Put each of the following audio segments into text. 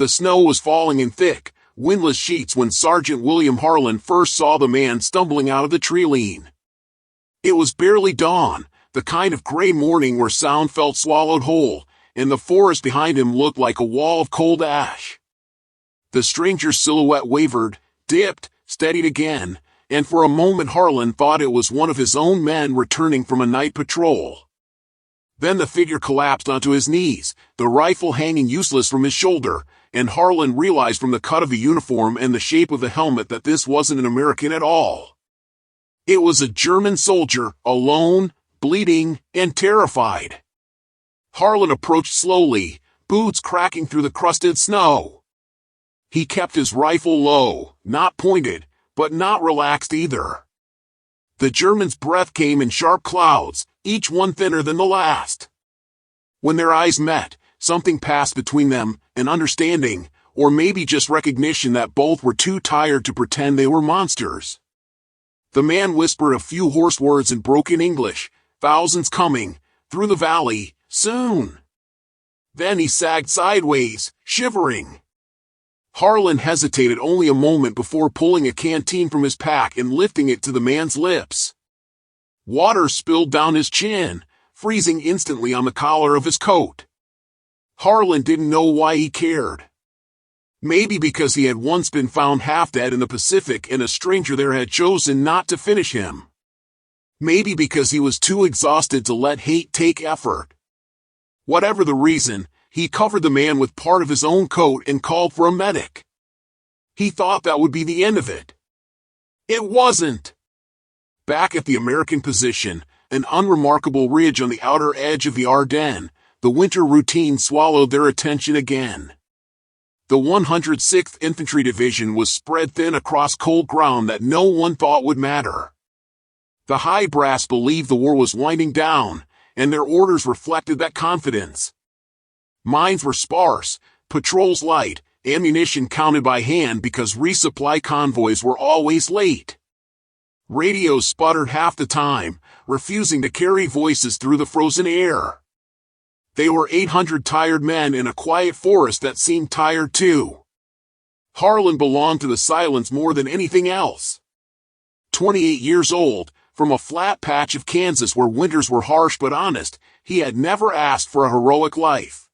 The snow was falling in thick, windless sheets when Sergeant William Harlan first saw the man stumbling out of the tree line. It was barely dawn, the kind of gray morning where sound felt swallowed whole, and the forest behind him looked like a wall of cold ash. The stranger's silhouette wavered, dipped, steadied again, and for a moment Harlan thought it was one of his own men returning from a night patrol. Then the figure collapsed onto his knees, the rifle hanging useless from his shoulder, and Harlan realized from the cut of the uniform and the shape of the helmet that this wasn't an American at all. It was a German soldier, alone, bleeding, and terrified. Harlan approached slowly, boots cracking through the crusted snow. He kept his rifle low, not pointed, but not relaxed either. The German's breath came in sharp clouds, each one thinner than the last. When their eyes met, something passed between them, an understanding, or maybe just recognition that both were too tired to pretend they were monsters. The man whispered a few hoarse words in broken English, "Thousands coming, through the valley, soon." Then he sagged sideways, shivering. Harlan hesitated only a moment before pulling a canteen from his pack and lifting it to the man's lips. Water spilled down his chin, freezing instantly on the collar of his coat. Harlan didn't know why he cared. Maybe because he had once been found half dead in the Pacific and a stranger there had chosen not to finish him. Maybe because he was too exhausted to let hate take effort. Whatever the reason, he covered the man with part of his own coat and called for a medic. He thought that would be the end of it. It wasn't. Back at the American position, an unremarkable ridge on the outer edge of the Ardennes, the winter routine swallowed their attention again. The 106th Infantry Division was spread thin across cold ground that no one thought would matter. The high brass believed the war was winding down, and their orders reflected that confidence. Mines were sparse, patrols light, ammunition counted by hand because resupply convoys were always late. Radios sputtered half the time, refusing to carry voices through the frozen air. They were 800 tired men in a quiet forest that seemed tired too. Harlan belonged to the silence more than anything else. 28 years old, from a flat patch of Kansas where winters were harsh but honest, he had never asked for a heroic life.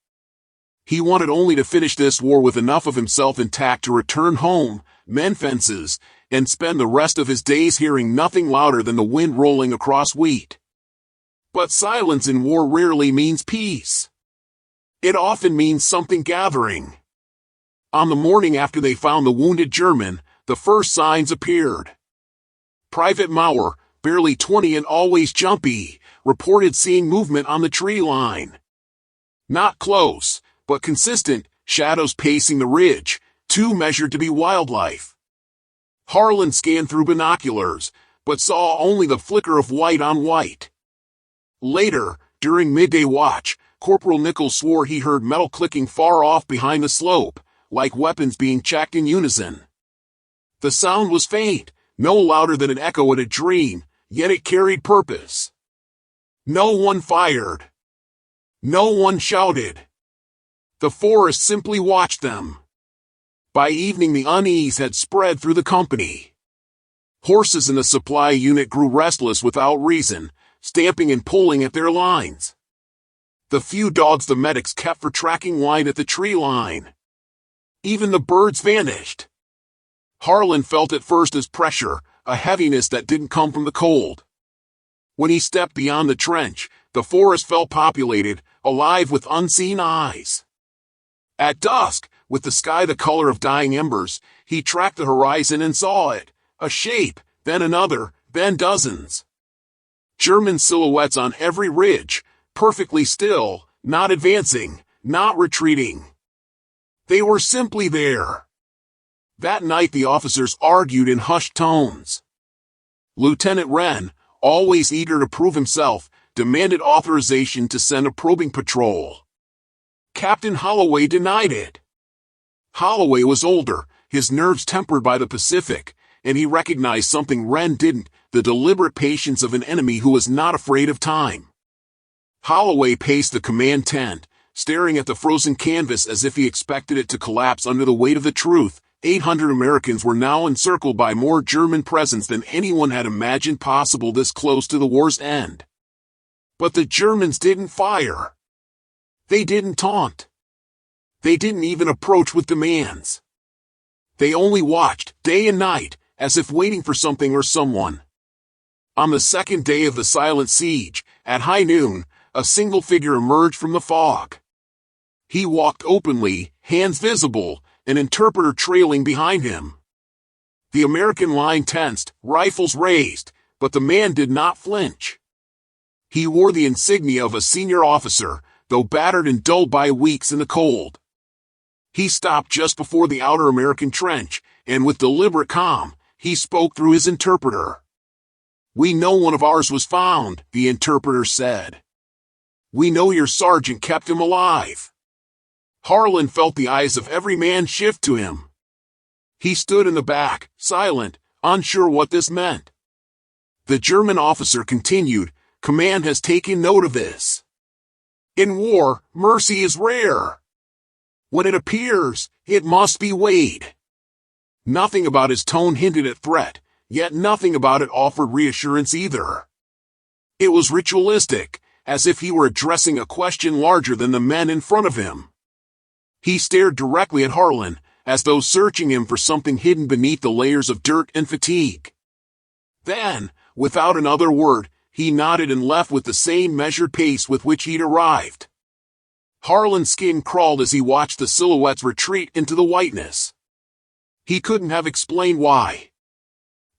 He wanted only to finish this war with enough of himself intact to return home, mend fences, and spend the rest of his days hearing nothing louder than the wind rolling across wheat. But silence in war rarely means peace. It often means something gathering. On the morning after they found the wounded German, the first signs appeared. Private Maurer, barely 20 and always jumpy, reported seeing movement on the tree line. Not close, but consistent, shadows pacing the ridge, too measured to be wildlife. Harlan scanned through binoculars, but saw only the flicker of white on white. Later, during midday watch, Corporal Nichols swore he heard metal clicking far off behind the slope, like weapons being checked in unison. The sound was faint, no louder than an echo in a dream, yet it carried purpose. No one fired. No one shouted. The forest simply watched them. By evening the unease had spread through the company. Horses in the supply unit grew restless without reason, stamping and pulling at their lines. The few dogs the medics kept for tracking whined at the tree line. Even the birds vanished. Harlan felt at first as pressure, a heaviness that didn't come from the cold. When he stepped beyond the trench, the forest felt populated, alive with unseen eyes. At dusk, with the sky the color of dying embers, he tracked the horizon and saw it, a shape, then another, then dozens. German silhouettes on every ridge, perfectly still, not advancing, not retreating. They were simply there. That night the officers argued in hushed tones. Lieutenant Wren, always eager to prove himself, demanded authorization to send a probing patrol. Captain Holloway denied it. Holloway was older, his nerves tempered by the Pacific, and he recognized something Wren didn't, the deliberate patience of an enemy who was not afraid of time. Holloway paced the command tent, staring at the frozen canvas as if he expected it to collapse under the weight of the truth. 800 Americans were now encircled by more German presence than anyone had imagined possible this close to the war's end. But the Germans didn't fire. They didn't taunt. They didn't even approach with demands. They only watched, day and night, as if waiting for something or someone. On the second day of the silent siege, at high noon, a single figure emerged from the fog. He walked openly, hands visible, an interpreter trailing behind him. The American line tensed, rifles raised, but the man did not flinch. He wore the insignia of a senior officer, though battered and dulled by weeks in the cold. He stopped just before the outer American trench, and with deliberate calm, he spoke through his interpreter. "We know one of ours was found," the interpreter said. "We know your sergeant kept him alive." Harlan felt the eyes of every man shift to him. He stood in the back, silent, unsure what this meant. The German officer continued, "Command has taken note of this. In war, mercy is rare. When it appears, it must be weighed." Nothing about his tone hinted at threat, yet nothing about it offered reassurance either. It was ritualistic, as if he were addressing a question larger than the men in front of him. He stared directly at Harlan, as though searching him for something hidden beneath the layers of dirt and fatigue. Then, without another word, he nodded and left with the same measured pace with which he'd arrived. Harlan's skin crawled as he watched the silhouettes retreat into the whiteness. He couldn't have explained why.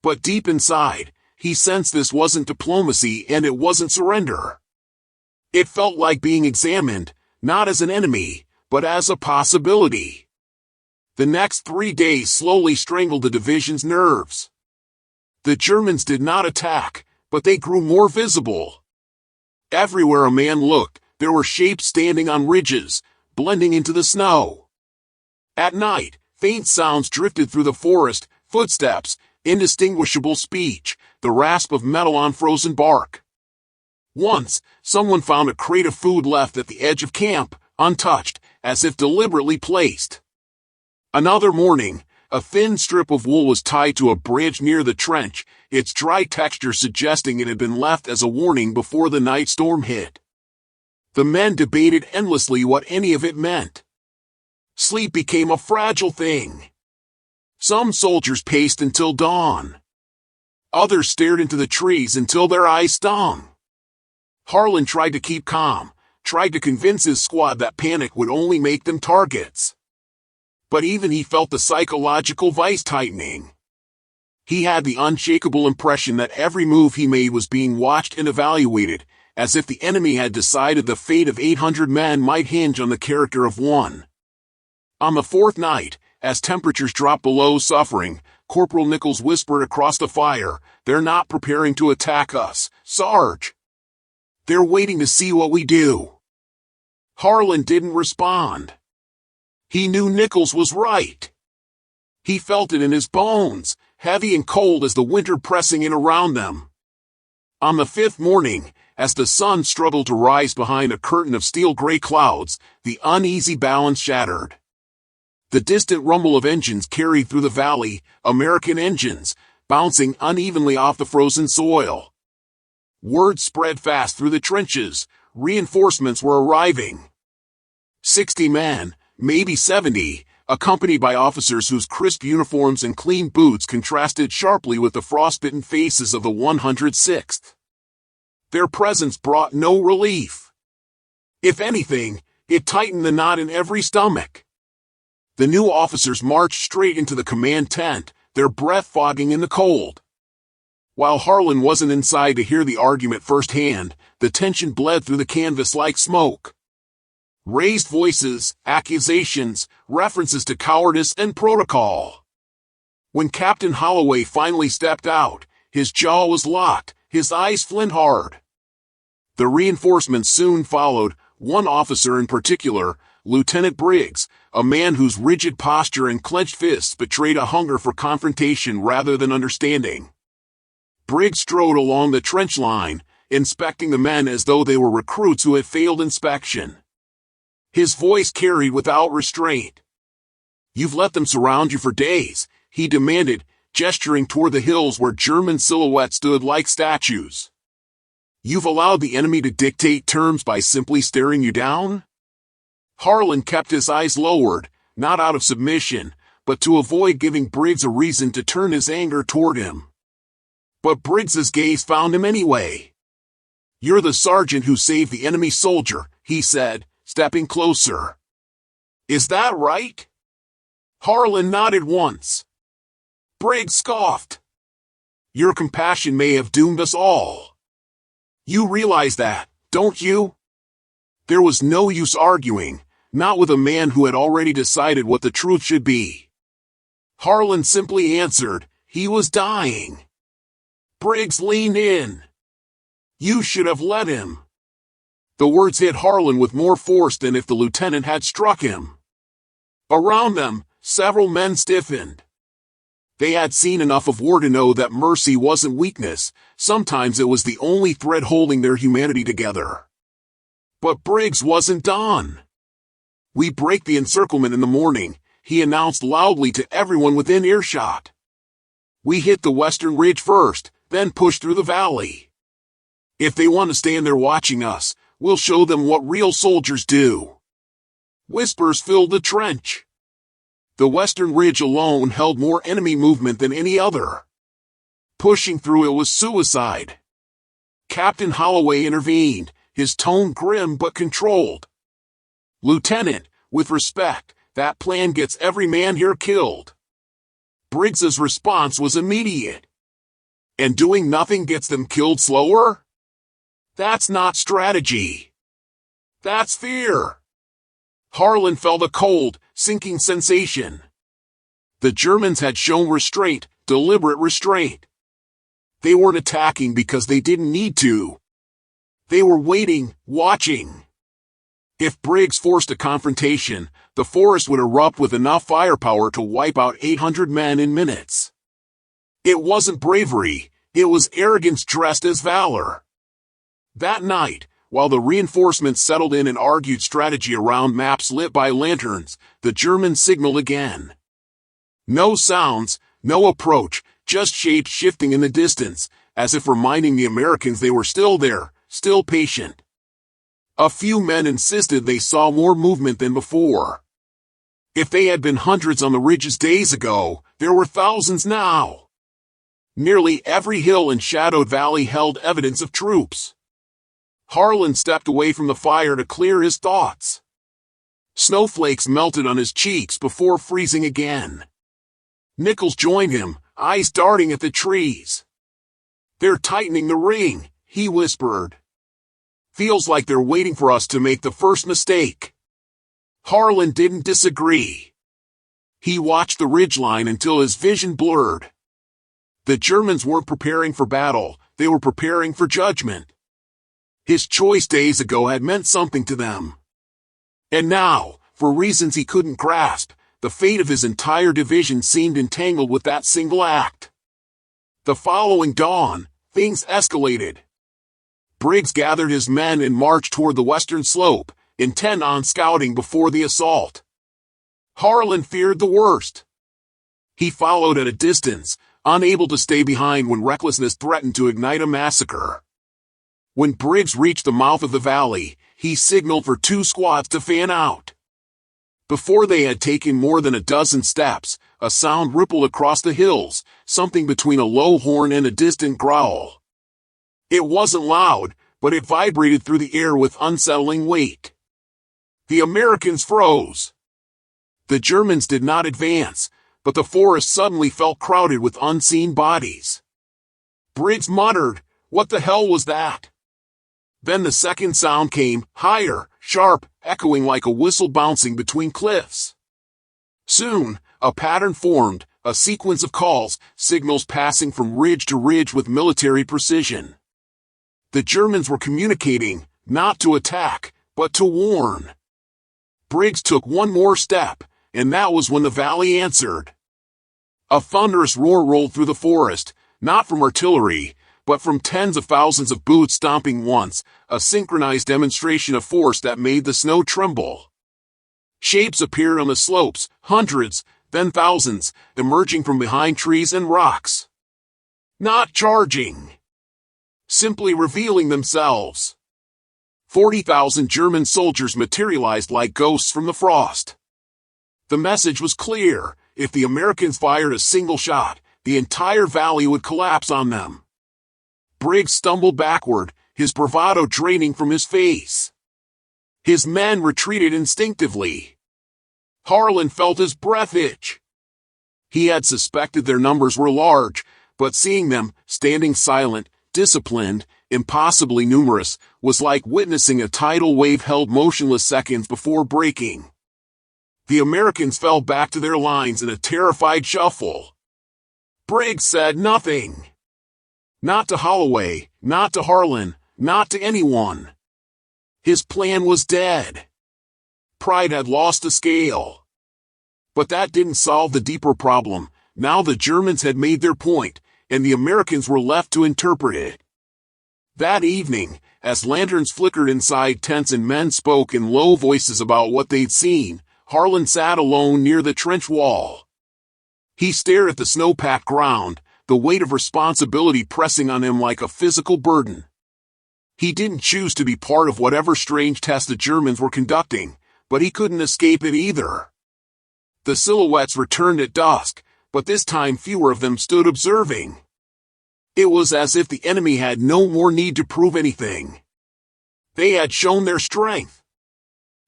But deep inside, he sensed this wasn't diplomacy and it wasn't surrender. It felt like being examined, not as an enemy, but as a possibility. The next 3 days slowly strangled the division's nerves. The Germans did not attack, but they grew more visible. Everywhere a man looked, there were shapes standing on ridges, blending into the snow. At night, faint sounds drifted through the forest, footsteps, indistinguishable speech, the rasp of metal on frozen bark. Once, someone found a crate of food left at the edge of camp, untouched, as if deliberately placed. Another morning, a thin strip of wool was tied to a branch near the trench, its dry texture suggesting it had been left as a warning before the night storm hit. The men debated endlessly what any of it meant. Sleep became a fragile thing. Some soldiers paced until dawn. Others stared into the trees until their eyes stung. Harlan tried to keep calm, tried to convince his squad that panic would only make them targets. But even he felt the psychological vice tightening. He had the unshakable impression that every move he made was being watched and evaluated, as if the enemy had decided the fate of 800 men might hinge on the character of one. On the fourth night, as temperatures dropped below suffering, Corporal Nichols whispered across the fire, "They're not preparing to attack us, Sarge. They're waiting to see what we do." Harlan didn't respond. He knew Nichols was right. He felt it in his bones, heavy and cold as the winter pressing in around them. On the fifth morning, as the sun struggled to rise behind a curtain of steel-gray clouds, the uneasy balance shattered. The distant rumble of engines carried through the valley, American engines, bouncing unevenly off the frozen soil. Word spread fast through the trenches, reinforcements were arriving. 60 men, maybe 70, accompanied by officers whose crisp uniforms and clean boots contrasted sharply with the frostbitten faces of the 106th. Their presence brought no relief. If anything, it tightened the knot in every stomach. The new officers marched straight into the command tent, their breath fogging in the cold. While Harlan wasn't inside to hear the argument firsthand, the tension bled through the canvas like smoke. Raised voices, accusations, references to cowardice and protocol. When Captain Holloway finally stepped out, his jaw was locked, his eyes flint hard. The reinforcements soon followed, one officer in particular, Lieutenant Briggs, a man whose rigid posture and clenched fists betrayed a hunger for confrontation rather than understanding. Briggs strode along the trench line, inspecting the men as though they were recruits who had failed inspection. His voice carried without restraint. "You've let them surround you for days," he demanded, gesturing toward the hills where German silhouettes stood like statues. "You've allowed the enemy to dictate terms by simply staring you down?" Harlan kept his eyes lowered, not out of submission, but to avoid giving Briggs a reason to turn his anger toward him. But Briggs's gaze found him anyway. "You're the sergeant who saved the enemy soldier," he said, stepping closer. "Is that right?" Harlan nodded once. Briggs scoffed. "Your compassion may have doomed us all. You realize that, don't you?" There was no use arguing, not with a man who had already decided what the truth should be. Harlan simply answered, "He was dying." Briggs leaned in. "You should have let him." The words hit Harlan with more force than if the lieutenant had struck him. Around them, several men stiffened. They had seen enough of war to know that mercy wasn't weakness, sometimes it was the only thread holding their humanity together. But Briggs wasn't done. "We break the encirclement in the morning," he announced loudly to everyone within earshot. "We hit the western ridge first, then push through the valley. If they want to stand there watching us, we'll show them what real soldiers do." Whispers filled the trench. The western ridge alone held more enemy movement than any other. Pushing through it was suicide. Captain Holloway intervened, his tone grim but controlled. "Lieutenant, with respect, that plan gets every man here killed." Briggs's response was immediate. "And doing nothing gets them killed slower? That's not strategy. That's fear." Harlan felt a cold, sinking sensation. The Germans had shown restraint, deliberate restraint. They weren't attacking because they didn't need to. They were waiting, watching. If Briggs forced a confrontation, the forest would erupt with enough firepower to wipe out 800 men in minutes. It wasn't bravery, it was arrogance dressed as valor. That night, while the reinforcements settled in and argued strategy around maps lit by lanterns, the Germans signaled again. No sounds, no approach, just shapes shifting in the distance, as if reminding the Americans they were still there, still patient. A few men insisted they saw more movement than before. If they had been hundreds on the ridges days ago, there were thousands now. Nearly every hill and shadowed valley held evidence of troops. Harlan stepped away from the fire to clear his thoughts. Snowflakes melted on his cheeks before freezing again. Nichols joined him, eyes darting at the trees. "They're tightening the ring," he whispered. "Feels like they're waiting for us to make the first mistake." Harlan didn't disagree. He watched the ridgeline until his vision blurred. The Germans weren't preparing for battle, they were preparing for judgment. His choice days ago had meant something to them. And now, for reasons he couldn't grasp, the fate of his entire division seemed entangled with that single act. The following dawn, things escalated. Briggs gathered his men and marched toward the western slope, intent on scouting before the assault. Harlan feared the worst. He followed at a distance, unable to stay behind when recklessness threatened to ignite a massacre. When Briggs reached the mouth of the valley, he signaled for 2 squads to fan out. Before they had taken more than a dozen steps, a sound rippled across the hills, something between a low horn and a distant growl. It wasn't loud, but it vibrated through the air with unsettling weight. The Americans froze. The Germans did not advance, but the forest suddenly felt crowded with unseen bodies. Briggs muttered, "What the hell was that?" Then the second sound came, higher, sharp, echoing like a whistle bouncing between cliffs. Soon, a pattern formed, a sequence of calls, signals passing from ridge to ridge with military precision. The Germans were communicating, not to attack, but to warn. Briggs took one more step, and that was when the valley answered. A thunderous roar rolled through the forest, not from artillery, but from tens of thousands of boots stomping once, a synchronized demonstration of force that made the snow tremble. Shapes appeared on the slopes, hundreds, then thousands, emerging from behind trees and rocks. Not charging. Simply revealing themselves. 40,000 German soldiers materialized like ghosts from the frost. The message was clear: if the Americans fired a single shot, the entire valley would collapse on them. Briggs stumbled backward, his bravado draining from his face. His men retreated instinctively. Harlan felt his breath itch. He had suspected their numbers were large, but seeing them, standing silent, disciplined, impossibly numerous, was like witnessing a tidal wave held motionless seconds before breaking. The Americans fell back to their lines in a terrified shuffle. Briggs said nothing. Not to Holloway, not to Harlan, not to anyone. His plan was dead. Pride had lost the scale. But that didn't solve the deeper problem. Now the Germans had made their point, and the Americans were left to interpret it. That evening, as lanterns flickered inside tents and men spoke in low voices about what they'd seen, Harlan sat alone near the trench wall. He stared at the snow-packed ground, the weight of responsibility pressing on him like a physical burden. He didn't choose to be part of whatever strange test the Germans were conducting, but he couldn't escape it either. The silhouettes returned at dusk, but this time fewer of them stood observing. It was as if the enemy had no more need to prove anything. They had shown their strength.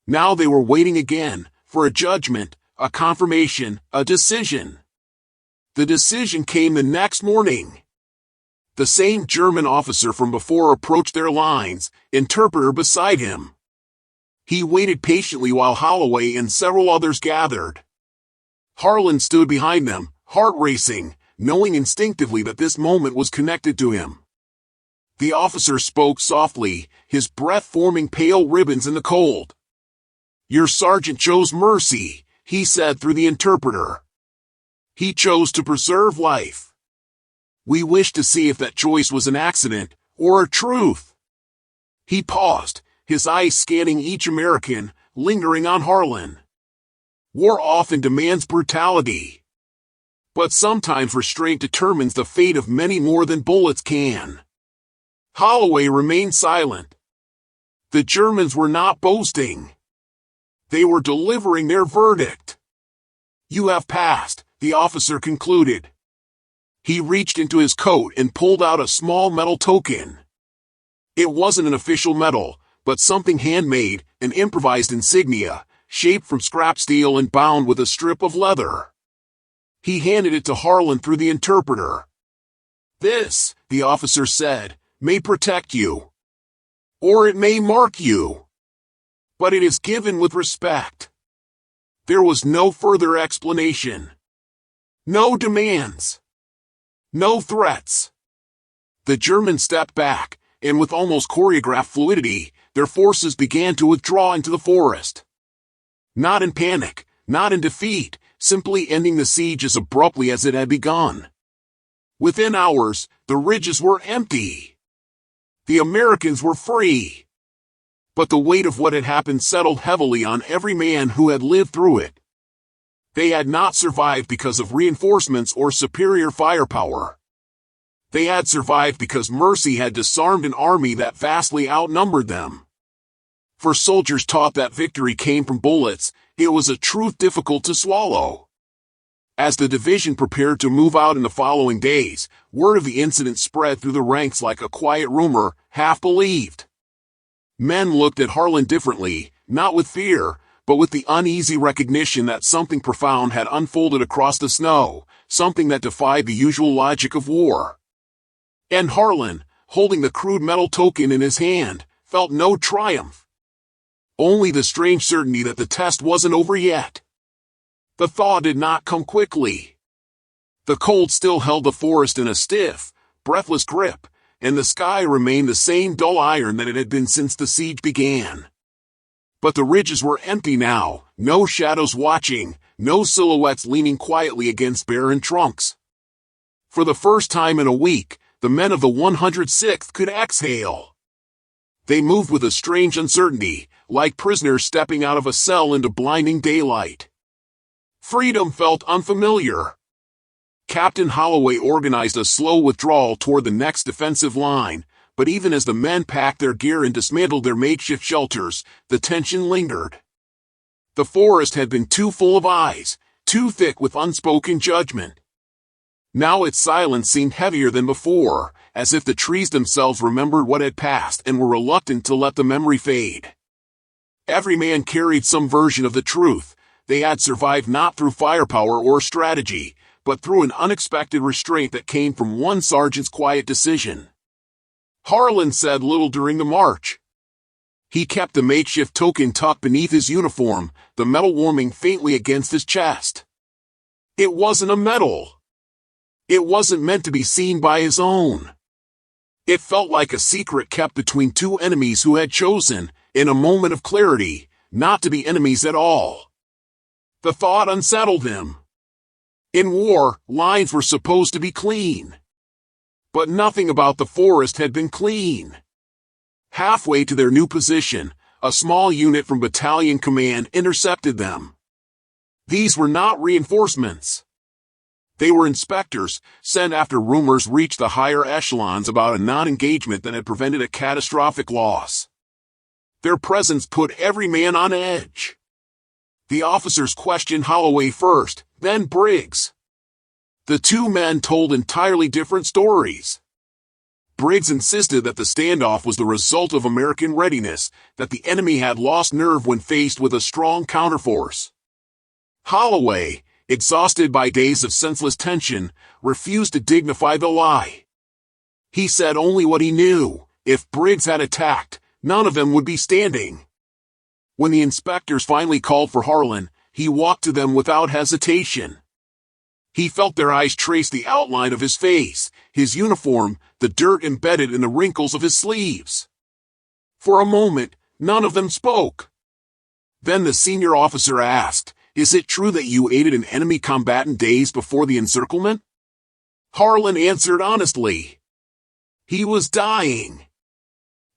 Now they were waiting again, for a judgment, a confirmation, a decision. The decision came the next morning. The same German officer from before approached their lines, interpreter beside him. He waited patiently while Holloway and several others gathered. Harlan stood behind them, heart racing, knowing instinctively that this moment was connected to him. The officer spoke softly, his breath forming pale ribbons in the cold. "Your sergeant chose mercy," he said through the interpreter. "He chose to preserve life. We wish to see if that choice was an accident, or a truth." He paused, his eyes scanning each American, lingering on Harlan. War often demands brutality. But sometimes restraint determines the fate of many more than bullets can. Holloway remained silent. The Germans were not boasting. They were delivering their verdict. "You have passed," the officer concluded. He reached into his coat and pulled out a small metal token. It wasn't an official medal, but something handmade, an improvised insignia, shaped from scrap steel and bound with a strip of leather. He handed it to Harlan through the interpreter. "This," the officer said, "may protect you. Or it may mark you. But it is given with respect." There was no further explanation. No demands. No threats. The Germans stepped back, and with almost choreographed fluidity, their forces began to withdraw into the forest. Not in panic, not in defeat, simply ending the siege as abruptly as it had begun. Within hours, the ridges were empty. The Americans were free. But the weight of what had happened settled heavily on every man who had lived through it. They had not survived because of reinforcements or superior firepower. They had survived because mercy had disarmed an army that vastly outnumbered them. For soldiers taught that victory came from bullets, it was a truth difficult to swallow. As the division prepared to move out in the following days, word of the incident spread through the ranks like a quiet rumor, half believed. Men looked at Harlan differently, not with fear, but with the uneasy recognition that something profound had unfolded across the snow, something that defied the usual logic of war. And Harlan, holding the crude metal token in his hand, felt no triumph. Only the strange certainty that the test wasn't over yet. The thaw did not come quickly. The cold still held the forest in a stiff, breathless grip, and the sky remained the same dull iron that it had been since the siege began. But the ridges were empty now, no shadows watching, no silhouettes leaning quietly against barren trunks. For the first time in a week, the men of the 106th could exhale. They moved with a strange uncertainty, like prisoners stepping out of a cell into blinding daylight. Freedom felt unfamiliar. Captain Holloway organized a slow withdrawal toward the next defensive line, but even as the men packed their gear and dismantled their makeshift shelters, the tension lingered. The forest had been too full of eyes, too thick with unspoken judgment. Now its silence seemed heavier than before, as if the trees themselves remembered what had passed and were reluctant to let the memory fade. Every man carried some version of the truth. They had survived not through firepower or strategy, but through an unexpected restraint that came from one sergeant's quiet decision. Harlan said little during the march. He kept the makeshift token tucked beneath his uniform, the metal warming faintly against his chest. It wasn't a medal. It wasn't meant to be seen by his own. It felt like a secret kept between two enemies who had chosen, in a moment of clarity, not to be enemies at all. The thought unsettled him. In war, lines were supposed to be clean. But nothing about the forest had been clean. Halfway to their new position, a small unit from Battalion Command intercepted them. These were not reinforcements. They were inspectors, sent after rumors reached the higher echelons about a non-engagement that had prevented a catastrophic loss. Their presence put every man on edge. The officers questioned Holloway first, then Briggs. The two men told entirely different stories. Briggs insisted that the standoff was the result of American readiness, that the enemy had lost nerve when faced with a strong counterforce. Holloway, exhausted by days of senseless tension, refused to dignify the lie. He said only what he knew. If Briggs had attacked, none of them would be standing. When the inspectors finally called for Harlan, he walked to them without hesitation. He felt their eyes trace the outline of his face, his uniform, the dirt embedded in the wrinkles of his sleeves. For a moment, none of them spoke. Then the senior officer asked, "Is it true that you aided an enemy combatant days before the encirclement?" Harlan answered honestly. He was dying.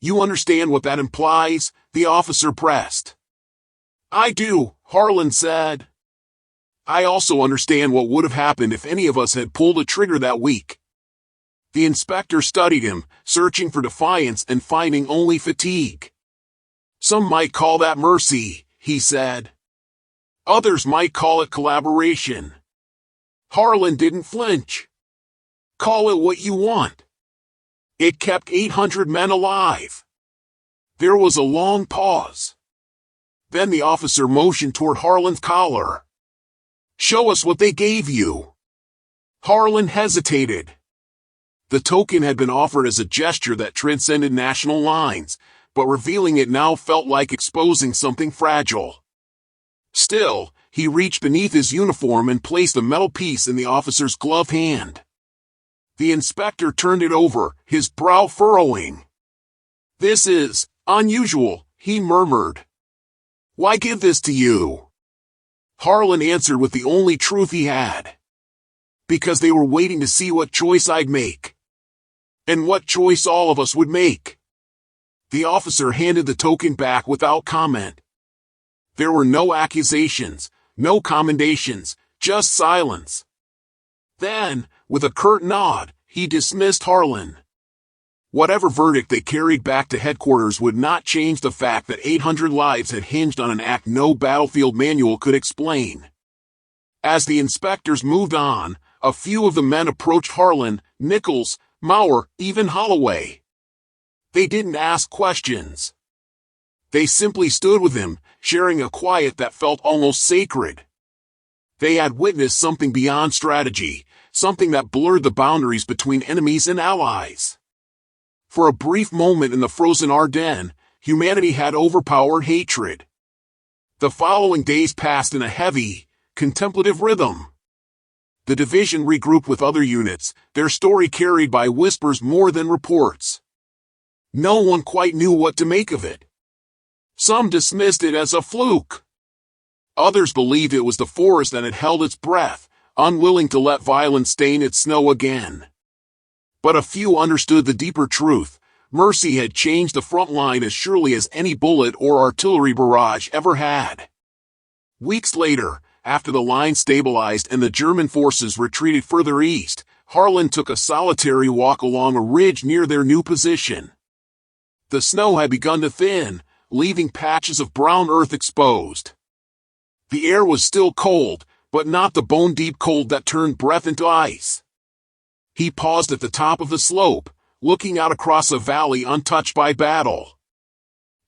"You understand what that implies?" the officer pressed. "I do," Harlan said. "I also understand what would have happened if any of us had pulled a trigger that week." The inspector studied him, searching for defiance and finding only fatigue. "Some might call that mercy," he said. "Others might call it collaboration." Harlan didn't flinch. "Call it what you want. It kept 800 men alive." There was a long pause. Then the officer motioned toward Harlan's collar. "Show us what they gave you." Harlan hesitated. The token had been offered as a gesture that transcended national lines, but revealing it now felt like exposing something fragile. Still, he reached beneath his uniform and placed a metal piece in the officer's gloved hand. The inspector turned it over, his brow furrowing. "This is unusual," he murmured. "Why give this to you?" Harlan answered with the only truth he had. "Because they were waiting to see what choice I'd make. And what choice all of us would make." The officer handed the token back without comment. There were no accusations, no commendations, just silence. Then, with a curt nod, he dismissed Harlan. Whatever verdict they carried back to headquarters would not change the fact that 800 lives had hinged on an act no battlefield manual could explain. As the inspectors moved on, a few of the men approached Harlan, Nichols, Maurer, even Holloway. They didn't ask questions. They simply stood with him, sharing a quiet that felt almost sacred. They had witnessed something beyond strategy, something that blurred the boundaries between enemies and allies. For a brief moment in the frozen Ardennes, humanity had overpowered hatred. The following days passed in a heavy, contemplative rhythm. The division regrouped with other units, their story carried by whispers more than reports. No one quite knew what to make of it. Some dismissed it as a fluke. Others believed it was the forest that had held its breath, unwilling to let violence stain its snow again. But a few understood the deeper truth. Mercy had changed the front line as surely as any bullet or artillery barrage ever had. Weeks later, after the line stabilized and the German forces retreated further east, Harlan took a solitary walk along a ridge near their new position. The snow had begun to thin, leaving patches of brown earth exposed. The air was still cold, but not the bone-deep cold that turned breath into ice. He paused at the top of the slope, looking out across a valley untouched by battle.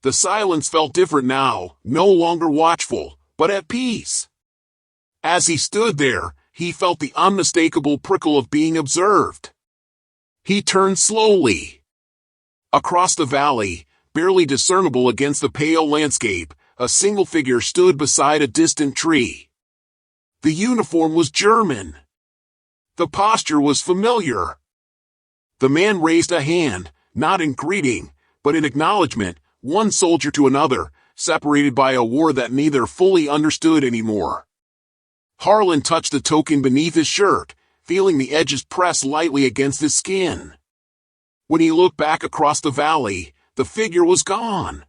The silence felt different now, no longer watchful, but at peace. As he stood there, he felt the unmistakable prickle of being observed. He turned slowly. Across the valley, barely discernible against the pale landscape, a single figure stood beside a distant tree. The uniform was German. The posture was familiar. The man raised a hand, not in greeting, but in acknowledgement, one soldier to another, separated by a war that neither fully understood anymore. Harlan touched the token beneath his shirt, feeling the edges press lightly against his skin. When he looked back across the valley, the figure was gone.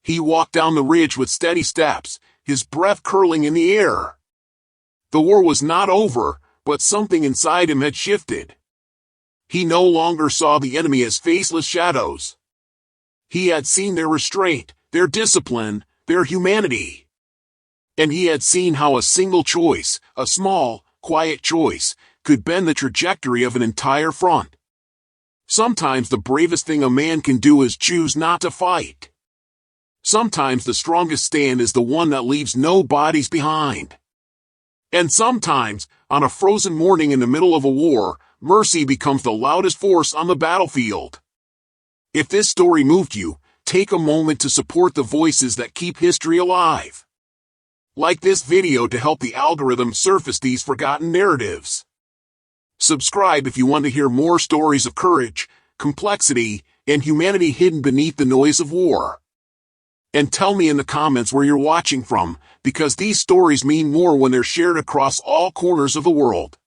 He walked down the ridge with steady steps, his breath curling in the air. The war was not over, but something inside him had shifted. He no longer saw the enemy as faceless shadows. He had seen their restraint, their discipline, their humanity. And he had seen how a single choice, a small, quiet choice, could bend the trajectory of an entire front. Sometimes the bravest thing a man can do is choose not to fight. Sometimes the strongest stand is the one that leaves no bodies behind. And sometimes, on a frozen morning in the middle of a war, mercy becomes the loudest force on the battlefield. If this story moved you, take a moment to support the voices that keep history alive. Like this video to help the algorithm surface these forgotten narratives. Subscribe if you want to hear more stories of courage, complexity, and humanity hidden beneath the noise of war. And tell me in the comments where you're watching from, because these stories mean more when they're shared across all corners of the world.